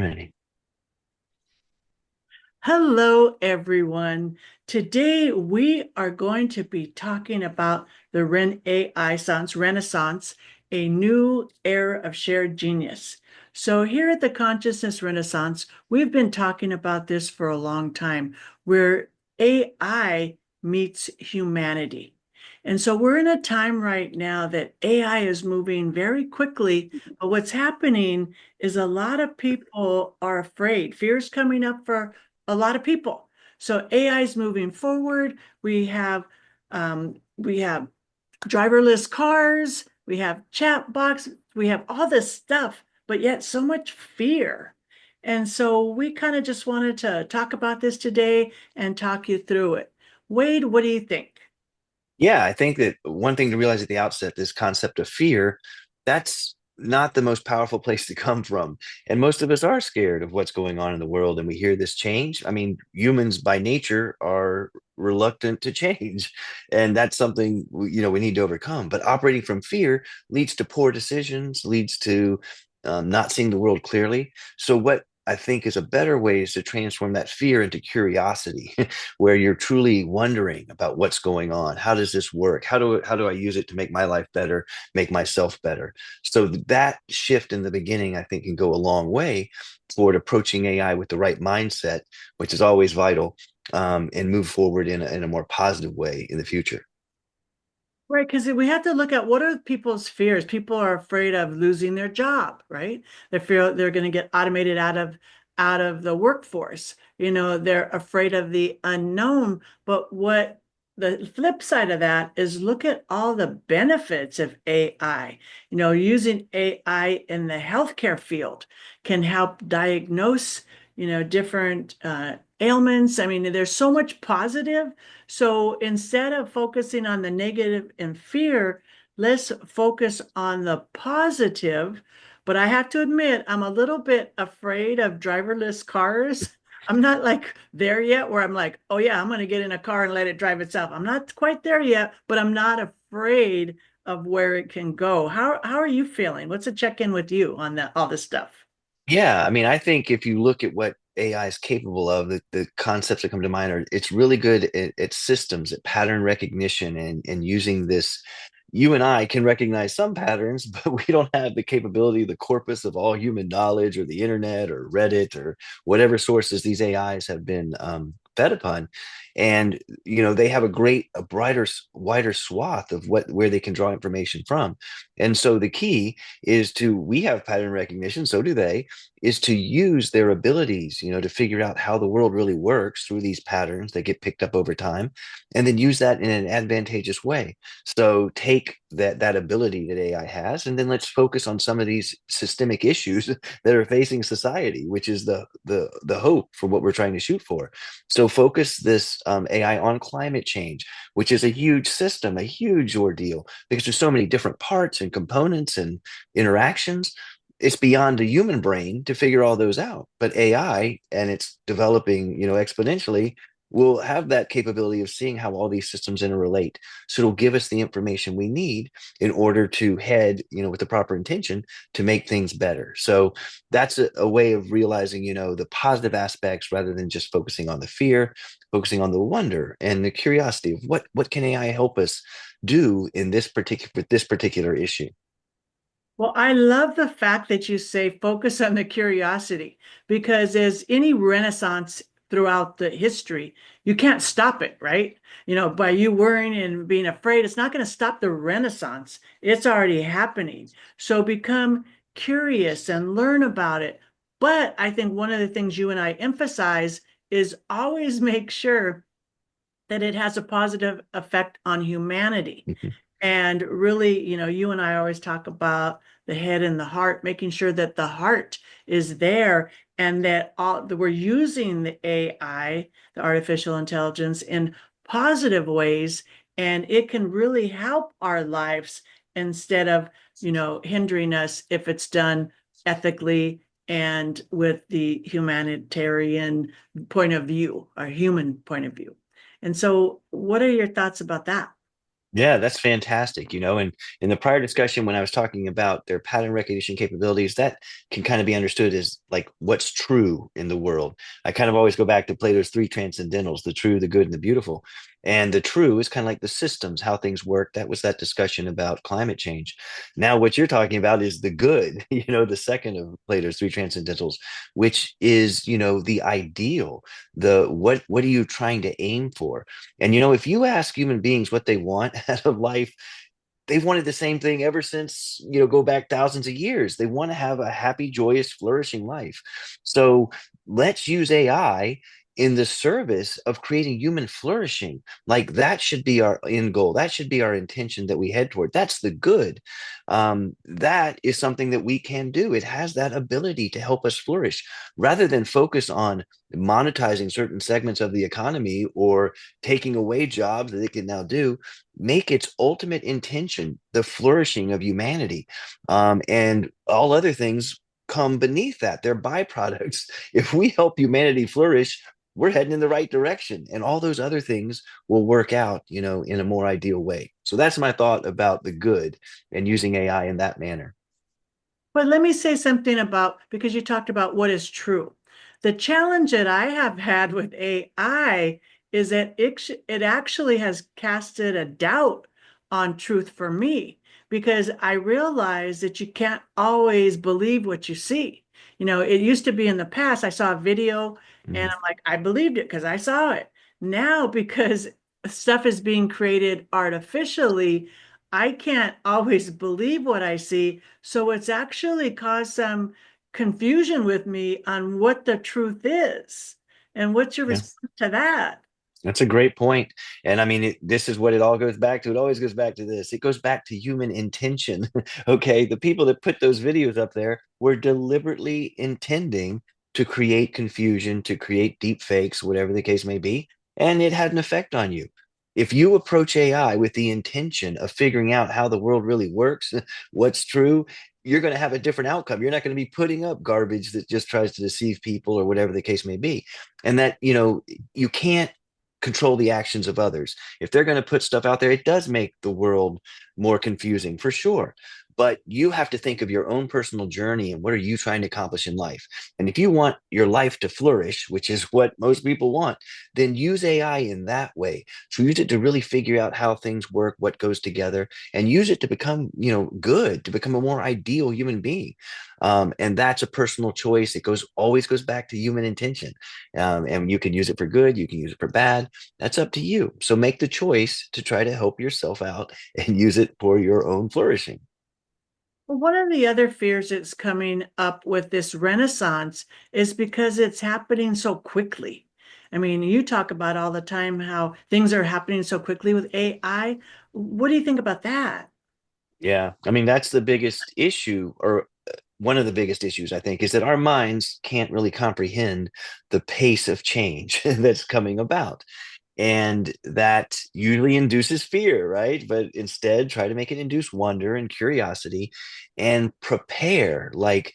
Alrighty. Hello, everyone. Today we are going to be talking about the Renaissance, a new era of shared genius. So, here at the Consciousness Renaissance, we've been talking about this for a long time, where AI meets humanity. And so we're in a time right now that AI is moving very quickly, but what's happening is a lot of people are afraid. Fear is coming up for a lot of people. So AI is moving forward. We have driverless cars, we have chat box, we have all this stuff, but yet so much fear. And so we kind of just wanted to talk about this today and talk you through it. Wade, what do you think? Yeah, I think that one thing to realize at the outset, this concept of fear, that's not the most powerful place to come from. And most of us are scared of what's going on in the world. And we hear this change. I mean, humans by nature are reluctant to change. And that's something we need to overcome. But operating from fear leads to poor decisions, leads to not seeing the world clearly. So what I think is a better way is to transform that fear into curiosity, where you're truly wondering about what's going on. How does this work? How do I use it to make my life better, make myself better? So that shift in the beginning, I think, can go a long way toward approaching AI with the right mindset, which is always vital, and move forward in a more positive way in the future. Right, because we have to look at what are people's fears. People are afraid of losing their job, right? They feel they're going to get automated out of the workforce. They're afraid of the unknown. But what the flip side of that is look at all the benefits of AI. Using AI in the healthcare field can help diagnose, different ailments. I mean, there's so much positive. So instead of focusing on the negative and fear, let's focus on the positive. But I have to admit, I'm a little bit afraid of driverless cars. I'm not like there yet where I'm like, oh yeah, I'm going to get in a car and let it drive itself. I'm not quite there yet, but I'm not afraid of where it can go. How are you feeling? What's a check-in with you on that all this stuff? Yeah, I mean, I think if you look at what AI is capable of, the concepts that come to mind are it's really good at systems, at pattern recognition, and using this. You and I can recognize some patterns, but we don't have the capability, the corpus of all human knowledge, or the internet, or Reddit, or whatever sources these AIs have been fed upon. And they have a brighter, wider swath of where they can draw information from. And so the key is we have pattern recognition, so do they, is to use their abilities, to figure out how the world really works through these patterns that get picked up over time, and then use that in an advantageous way. So take that ability that AI has, and then let's focus on some of these systemic issues that are facing society, which is the hope for what we're trying to shoot for. So focus this AI on climate change, which is a huge system, a huge ordeal, because there's so many different parts and components and interactions. It's beyond the human brain to figure all those out. But AI, and it's developing, exponentially, will have that capability of seeing how all these systems interrelate. So it'll give us the information we need in order to head, with the proper intention to make things better. So that's a way of realizing, the positive aspects rather than just focusing on the fear, focusing on the wonder and the curiosity of what can AI help us do in this particular issue. Well, I love the fact that you say focus on the curiosity because as any renaissance throughout the history, you can't stop it, right? By you worrying and being afraid, it's not going to stop the renaissance. It's already happening. So become curious and learn about it. But I think one of the things you and I emphasize is always make sure that it has a positive effect on humanity. Mhm. And really, you and I always talk about the head and the heart, making sure that the heart is there and that we're using the AI, the artificial intelligence, in positive ways, and it can really help our lives instead of, hindering us if it's done ethically and with the humanitarian point of view, or human point of view. And so, what are your thoughts about that? Yeah, that's fantastic. And in the prior discussion, when I was talking about their pattern recognition capabilities, that can kind of be understood as like what's true in the world. I kind of always go back to Plato's three transcendentals, the true, the good, and the beautiful. And the true is kind of like the systems, how things work. That was that discussion about climate change. Now, what you're talking about is the good, the second of Plato's three transcendentals, which is, the ideal. What are you trying to aim for? And if you ask human beings what they want out of life, they've wanted the same thing ever since, go back thousands of years. They want to have a happy, joyous, flourishing life. So let's use AI in the service of creating human flourishing. Like that should be our end goal. That should be our intention that we head toward. That's the good. That is something that we can do. It has that ability to help us flourish rather than focus on monetizing certain segments of the economy or taking away jobs that it can now do. Make its ultimate intention the flourishing of humanity, and all other things come beneath that. They're byproducts. If we help humanity flourish, we're heading in the right direction, and all those other things will work out, in a more ideal way. So that's my thought about the good and using AI in that manner. But let me say something about, because you talked about what is true. The challenge that I have had with AI is that it actually has casted a doubt on truth for me because I realize that you can't always believe what you see. It used to be in the past, I saw a video and Mhm. I'm like, I believed it because I saw it. Now, because stuff is being created artificially, I can't always believe what I see. So it's actually caused some confusion with me on what the truth is. And what's your Yeah. response to that? That's a great point. And I mean, this is what it all goes back to. It always goes back to this. It goes back to human intention. Okay. The people that put those videos up there were deliberately intending to create confusion, to create deep fakes, whatever the case may be. And it had an effect on you. If you approach AI with the intention of figuring out how the world really works, what's true, you're going to have a different outcome. You're not going to be putting up garbage that just tries to deceive people or whatever the case may be. And that, you can't control the actions of others. If they're going to put stuff out there, it does make the world more confusing for sure. But you have to think of your own personal journey and what are you trying to accomplish in life. And if you want your life to flourish, which is what most people want, then use AI in that way. So use it to really figure out how things work, what goes together, and use it to become, good, to become a more ideal human being. And that's a personal choice. It always goes back to human intention. And you can use it for good, you can use it for bad. That's up to you. So make the choice to try to help yourself out and use it for your own flourishing. Well, one of the other fears that's coming up with this renaissance is because it's happening so quickly. I mean, you talk about all the time how things are happening so quickly with AI. What do you think about that? Yeah. I mean, that's the biggest issue, or one of the biggest issues, I think, is that our minds can't really comprehend the pace of change that's coming about. And that usually induces fear, right? But instead, try to make it induce wonder and curiosity and prepare. Like,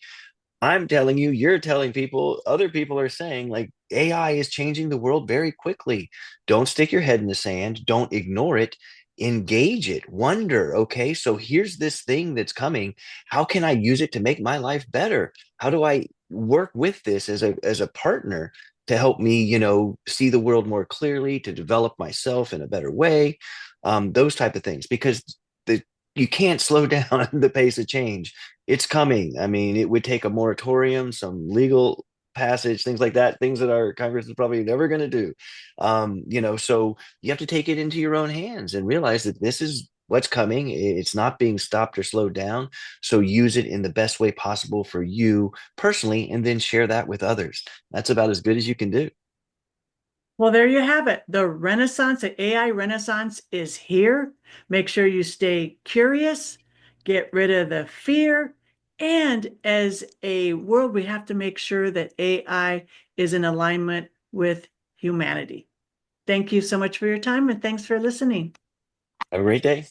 I'm telling you, you're telling people, other people are saying, like, AI is changing the world very quickly. Don't stick your head in the sand. Don't ignore it. Engage it. Wonder, okay, so here's this thing that's coming. How can I use it to make my life better? How do I work with this as a partner to help me, see the world more clearly, to develop myself in a better way? Those type of things, because the you can't slow down the pace of change. It's coming. I mean, it would take a moratorium, some legal passage, things like that, things that our Congress is probably never going to do. So you have to take it into your own hands and realize that this is what's coming. It's not being stopped or slowed down. So use it in the best way possible for you personally, and then share that with others. That's about as good as you can do. Well, there you have it. The renaissance, the AI renaissance is here. Make sure you stay curious, get rid of the fear. And as a world, we have to make sure that AI is in alignment with humanity. Thank you so much for your time and thanks for listening. Have a great day.